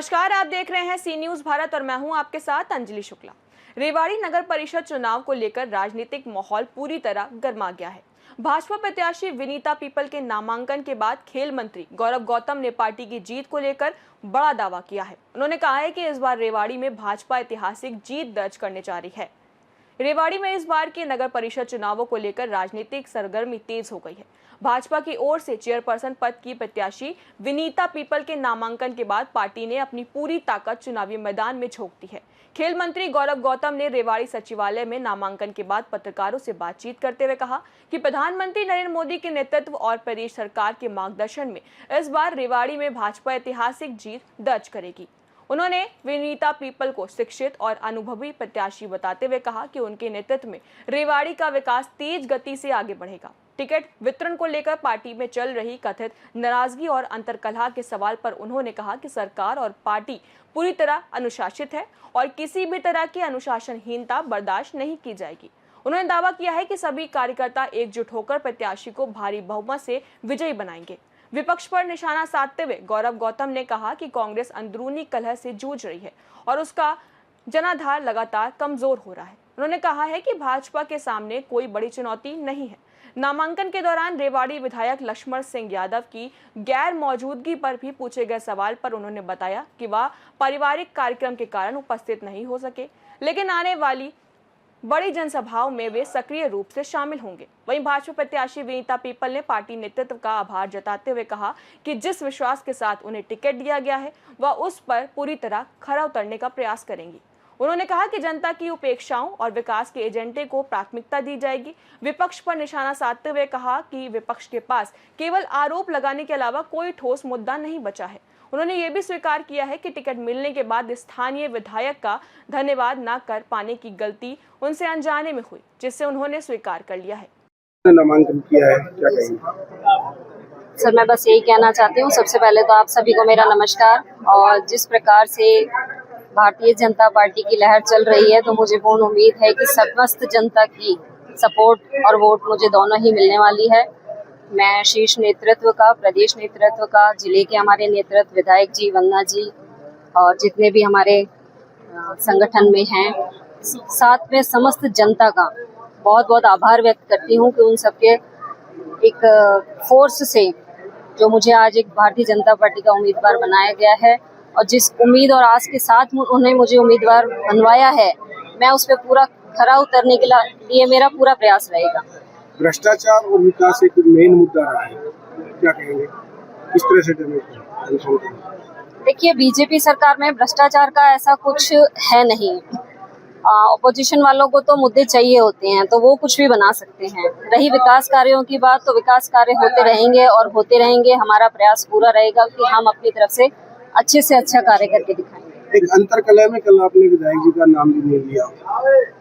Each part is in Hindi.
नमस्कार, आप देख रहे हैं सी न्यूज भारत और मैं हूं आपके साथ अंजलि शुक्ला। रेवाड़ी नगर परिषद चुनाव को लेकर राजनीतिक माहौल पूरी तरह गर्मा गया है। भाजपा प्रत्याशी विनीता पीपल के नामांकन के बाद खेल मंत्री गौरव गौतम ने पार्टी की जीत को लेकर बड़ा दावा किया है। उन्होंने कहा है कि इस बार रेवाड़ी में भाजपा ऐतिहासिक जीत दर्ज करने जा रही है। रेवाड़ी में इस बार के नगर परिषद चुनावों को लेकर राजनीतिक सरगर्मी तेज हो गई है। भाजपा की ओर से चेयरपर्सन पद की प्रत्याशी विनीता पीपल के नामांकन के बाद पार्टी ने अपनी पूरी ताकत चुनावी मैदान में झोंक दी है। खेल मंत्री गौरव गौतम ने रेवाड़ी सचिवालय में नामांकन के बाद पत्रकारों से बातचीत करते हुए कहा कि प्रधानमंत्री नरेंद्र मोदी के नेतृत्व और प्रदेश सरकार के मार्गदर्शन में इस बार रेवाड़ी में भाजपा ऐतिहासिक जीत दर्ज करेगी। उन्होंने विनीता पीपल को शिक्षित और अनुभवी प्रत्याशी बताते हुए कहा कि उनके नेतृत्व में रेवाड़ी का विकास तेज गति से आगे बढ़ेगा। टिकट वितरण को लेकर पार्टी में चल रही कथित नाराजगी और अंतर्कलह के सवाल पर उन्होंने कहा कि सरकार और पार्टी पूरी तरह अनुशासित है और किसी भी तरह की अनुशासनहीनता बर्दाश्त नहीं की जाएगी। उन्होंने दावा किया है कि सभी कार्यकर्ता एकजुट होकर प्रत्याशी को भारी बहुमत से विजयी बनाएंगे। विपक्ष पर निशाना साधते हुए गौरव गौतम ने कहा कि कांग्रेस अंदरूनी कलह से जूझ रही है और उसका जनाधार लगातार कमजोर हो रहा है। उन्होंने कहा है कि भाजपा के सामने कोई बड़ी चुनौती नहीं है। नामांकन के दौरान रेवाड़ी विधायक लक्ष्मण सिंह यादव की गैर मौजूदगी पर भी पूछे गए सवाल पर उन्होंने बताया कि वह पारिवारिक कार्यक्रम के कारण उपस्थित नहीं हो सके, लेकिन आने वाली बड़ी जनसभाओं में वे सक्रिय रूप से शामिल होंगे। वहीं भाजपा प्रत्याशी विनीता पीपल ने पार्टी नेतृत्व का आभार जताते हुए कहा कि जिस विश्वास के साथ उन्हें टिकट दिया गया है वह उस पर पूरी तरह खरा उतरने का प्रयास करेंगी। उन्होंने कहा कि जनता की उपेक्षाओं और विकास के एजेंडे को प्राथमिकता दी जाएगी। विपक्ष पर निशाना साधते हुए कहा कि विपक्ष के पास केवल आरोप लगाने के अलावा कोई ठोस मुद्दा नहीं बचा है। उन्होंने ये भी स्वीकार किया है कि टिकट मिलने के बाद स्थानीय विधायक का धन्यवाद न कर पाने की गलती उनसे अनजाने में हुई, जिससे उन्होंने स्वीकार कर लिया है। नामांकन किया है, क्या कहेंगे? सर, मैं बस यही कहना चाहती हूँ, सबसे पहले तो आप सभी को मेरा नमस्कार। और जिस प्रकार से भारतीय जनता पार्टी की लहर चल रही है, तो मुझे पूर्ण उम्मीद है कि समस्त जनता की सपोर्ट और वोट मुझे दोनों ही मिलने वाली है। मैं शीर्ष नेतृत्व का, प्रदेश नेतृत्व का, जिले के हमारे नेतृत्व विधायक जी, वंदना जी और जितने भी हमारे संगठन में हैं, साथ में समस्त जनता का बहुत बहुत आभार व्यक्त करती हूँ कि उन सबके एक फोर्स से जो मुझे आज एक भारतीय जनता पार्टी का उम्मीदवार बनाया गया है और जिस उम्मीद और आस के साथ उन्होंने मुझे उम्मीदवार बनवाया है, मैं उस पर पूरा खरा उतरने के लिए मेरा पूरा प्रयास रहेगा। भ्रष्टाचार और विकास एक मेन मुद्दा रहा है, क्या कहेंगे? किस तरह से देखिए, बीजेपी सरकार में भ्रष्टाचार का ऐसा कुछ है नहीं। ऑपोजिशन वालों को तो मुद्दे चाहिए होते हैं, तो वो कुछ भी बना सकते हैं। रही विकास कार्यों की बात, तो विकास कार्य होते रहेंगे और होते रहेंगे। हमारा प्रयास पूरा रहेगा कि हम अपनी तरफ से अच्छे से कार्य करके दिखाएंगे। एक अंतरकलह में कल आपने विधायक जी का नाम भी नहीं लिया,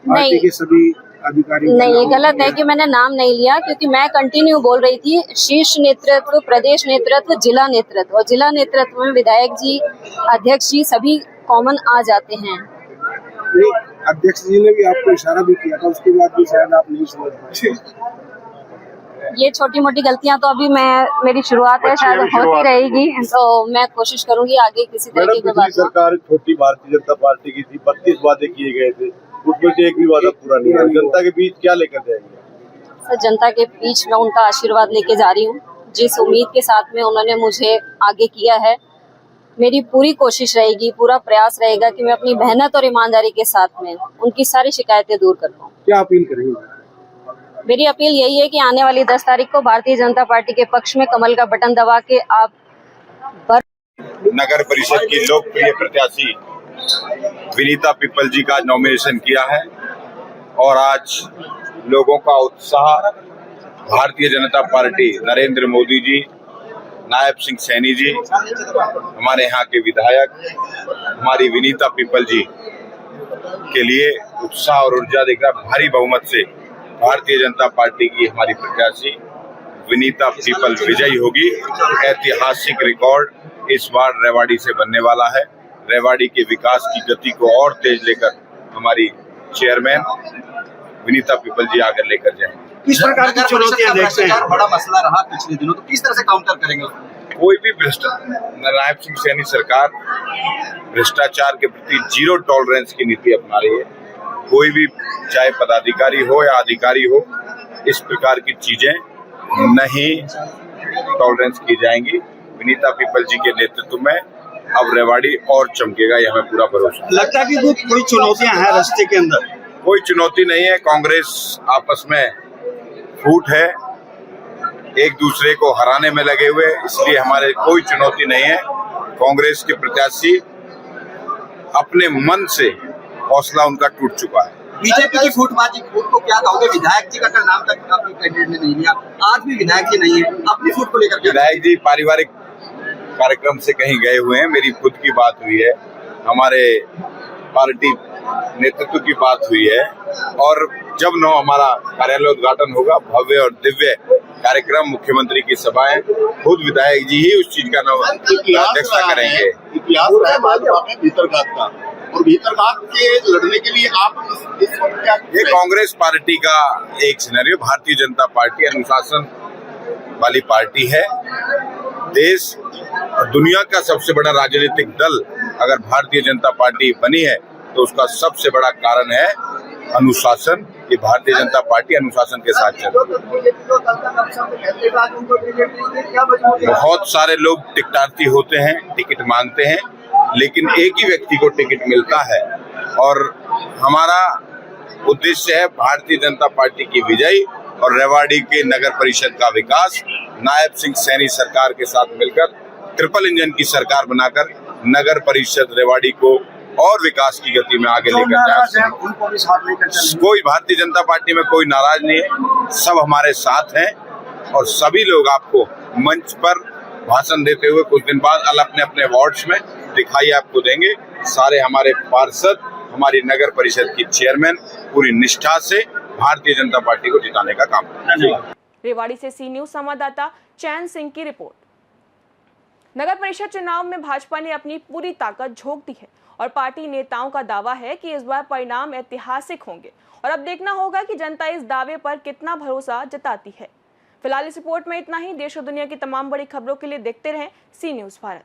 पार्टी के सभी अधिकारी नहीं, ये गलत है कि मैंने नाम नहीं लिया, क्योंकि मैं कंटिन्यू बोल रही थी शीर्ष नेतृत्व, प्रदेश नेतृत्व, जिला नेतृत्व, और जिला नेतृत्व में विधायक जी, अध्यक्ष जी सभी कॉमन आ जाते हैं। अध्यक्ष जी ने भी आपको इशारा भी किया था, उसके बाद भी शायद आप नहीं समझ पाए। ये छोटी मोटी गलतियां तो अभी मेरी शुरुआत है, शायद होती रहेगी, तो मैं कोशिश करूंगी आगे किसी तरीके की बात। सरकार छोटी भारतीय जनता पार्टी की थी, 32 वादे किए गए थे, उसमें से एक भी वादा पूरा नहीं हुआ। जनता के बीच क्या लेकर जाएंगे? सर, जनता के बीच में उनका आशीर्वाद लेके जा रही हूँ। जिस उम्मीद के साथ में उन्होंने मुझे आगे किया है, मेरी पूरी कोशिश रहेगी, पूरा प्रयास रहेगा कि मैं अपनी मेहनत और ईमानदारी के साथ में उनकी सारी शिकायतें दूर कर पाऊँ। क्या अपील करेंगे? मेरी अपील यही है कि आने वाली 10 तारीख को भारतीय जनता पार्टी के पक्ष में कमल का बटन दबा के आप नगर परिषद की लोकप्रिय प्रत्याशी विनीता पीपल जी का नॉमिनेशन किया है और आज लोगों का उत्साह भारतीय जनता पार्टी, नरेंद्र मोदी जी, नायब सिंह सैनी जी, हमारे यहाँ के विधायक, हमारी विनीता पीपल जी के लिए उत्साह और ऊर्जा देकर भारी बहुमत से भारतीय जनता पार्टी की हमारी प्रत्याशी विनीता पीपल विजयी होगी। ऐतिहासिक रिकॉर्ड इस बार रेवाड़ी से बनने वाला है। रेवाड़ी के विकास की गति को और तेज लेकर हमारी चेयरमैन विनीता पीपल जी आकर लेकर जाएंगे। किस प्रकार की चुनौतियां देखते हैं? बड़ा मसला रहा पिछले दिनों, तो किस तरह से काउंटर करेंगे? कोई भी नायब सिंह सैनी सरकार भ्रष्टाचार के प्रति जीरो टॉलरेंस की नीति अपना रही है। कोई भी चाहे पदाधिकारी हो या अधिकारी हो, इस प्रकार की चीजें नहीं टॉलरेंस की जाएंगी। विनीता पीपल जी के नेतृत्व में अब रेवाड़ी और चमकेगा, यह हमें पूरा भरोसा है। लगता है कि कोई चुनौतियां हैं रास्ते के अंदर? कोई चुनौती नहीं है। कांग्रेस आपस में फूट है, एक दूसरे को हराने में लगे हुए, इसलिए हमारे कोई चुनौती नहीं है। कांग्रेस के प्रत्याशी अपने मन से हौसला उनका टूट चुका है। बीजेपी की फूटबाजी फूट को क्या कहोगे? विधायक जी का कल नाम तक आपके कैंडिडेट ने नहीं लिया, आज भी विधायक जी नहीं है, अपनी फूट को लेकर विधायक जी पारिवारिक कार्यक्रम से कहीं गए हुए हैं। मेरी खुद की बात हुई है, हमारे पार्टी नेतृत्व की बात हुई है, और जब हमारा कार्यालय उद्घाटन होगा, भव्य और दिव्य कार्यक्रम, मुख्यमंत्री की सभाएं, खुद विधायक जी ही उस चीज का अध्यक्षता करेंगे। इतिहास है भाजपा में भीतरघात का, और भीतरघात के लड़ने के लिए आप इस वक्त क्या? ये कांग्रेस पार्टी का एक सिनेरियो। भारतीय जनता पार्टी अनुशासन वाली पार्टी है। देश और दुनिया का सबसे बड़ा राजनीतिक दल अगर भारतीय जनता पार्टी बनी है तो उसका सबसे बड़ा कारण है अनुशासन। ये भारतीय जनता पार्टी अनुशासन के साथ चलती है। बहुत सारे लोग टिकटार्थी होते हैं, टिकट मांगते हैं, लेकिन एक ही व्यक्ति को टिकट मिलता है, और हमारा उद्देश्य है भारतीय जनता पार्टी की विजय और रेवाड़ी के नगर परिषद का विकास। नायब सिंह सैनी सरकार के साथ मिलकर ट्रिपल इंजन की सरकार बनाकर नगर परिषद रेवाड़ी को और विकास की गति में आगे लेकर जाए। कोई भारतीय जनता पार्टी में कोई नाराज नहीं है, सब हमारे साथ हैं, और सभी लोग आपको मंच पर भाषण देते हुए कुछ दिन बाद अपने अपने वार्ड्स में दिखाई आपको देंगे। सारे हमारे पार्षद, हमारी नगर परिषद की चेयरमैन पूरी निष्ठा से भारतीय जनता पार्टी को जिताने का काम करेंगे। रेवाड़ी से सी न्यूज संवाददाता चैन सिंह की रिपोर्ट। नगर परिषद चुनाव में भाजपा ने अपनी पूरी ताकत झोंक दी है और पार्टी नेताओं का दावा है कि इस बार परिणाम ऐतिहासिक होंगे, और अब देखना होगा कि जनता इस दावे पर कितना भरोसा जताती है। फिलहाल इस रिपोर्ट में इतना ही। देश और दुनिया की तमाम बड़ी खबरों के लिए देखते रहें सी न्यूज भारत।